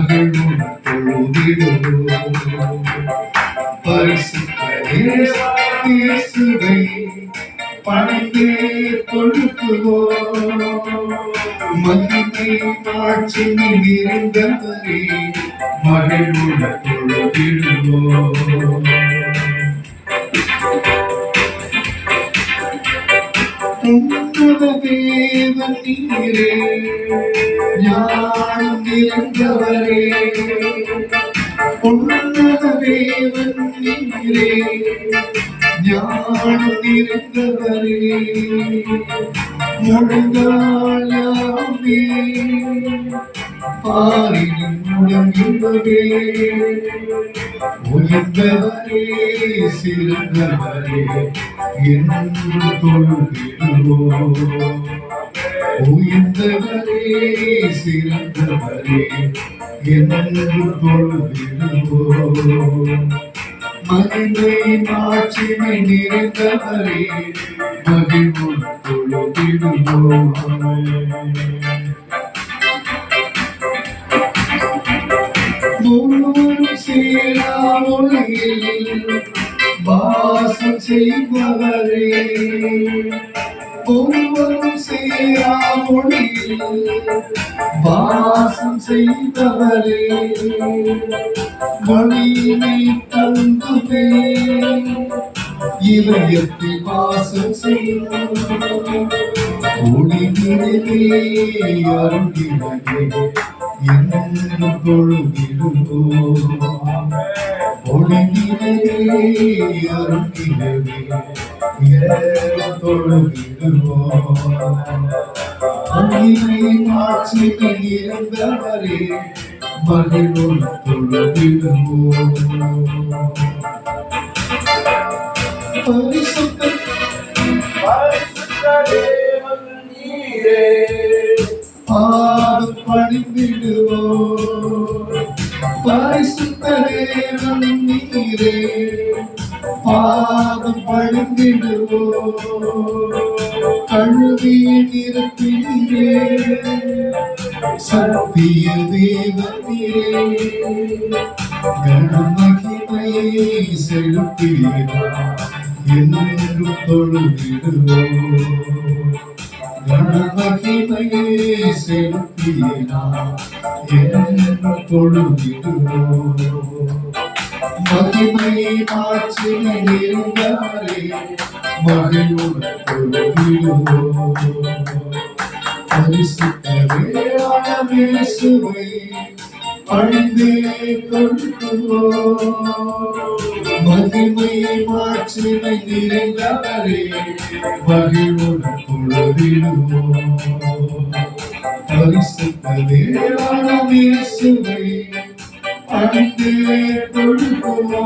மகிழ்வுடன் தொழுதிடுவோம். பரிசுத்த இயேசுவை பணிந்தே தொழுகுவோம். மகிமை மாட்சி நிறைந்தவரே மகிழ்வுடன் தொழுதிடுவோம். உன்னத தேவன் நீரே ஞானம் நிறைந்தவரே. உன்னத தேவன் நீரே ஞானம் நிறைந்தவரே. முழங்காலாமே பாரினில் முழங்குவதே. உயர்ந்தவரே சிறந்தவரே என்று தொழுதிடுவோம். உயர்ந்தவரே சிறந்தவரே என்று தொழுதிடுவோம். மகிமை மாட்சிமை நிறைந்தவரே மகிழ்வுடன் தொழுதிடுவோம். முழுவதும் சேரா ஒளியில் வாசம் செய்பவரே. முழுவதும் சேரா ஒளியில் வாசம் செய்பவரே. வழியினை தந்துமே இதயத்தில் வாசம் செய்யும். ஒளிகிறதே அருகிலே என்று தொழுதிடுவோம். ஒளிகிறதே அருகிலே என்று தொழுதிடுவோம். மகிமை மாட்சிமை நிறைந்தவரே மகிழ்வுடன் தொழுதிடுவோம். பரிசுத்த தேவன் நீரே பாதம் பணிந்திடுவோம். பரிசுத்த தேவன் நீரே பாதம் பணிந்திடுவோம். கழுவி நிரப்பினீரே சத்திய தேவனீரே. கனமகிமையை செலுத்தீரார் என்று தொழுதிடுவோம். கனமகிமையை செலுத்தீரார் என்று தொழுதிடுவோம். மகிமை மாட்சிமை நிறைந்தவரே மகிழ்வுடன் தொழுதிடுவோம். பரிசுத்த இயேசுவை பணிந்தே தொழுதுவோம். மகிமை மாட்சிமை நிறைந்தவரே மகிழ்வுடன் தொழுதிடுவோம். பரிசுத்த இயேசுவை பணிந்தே தொழுதுவோம்.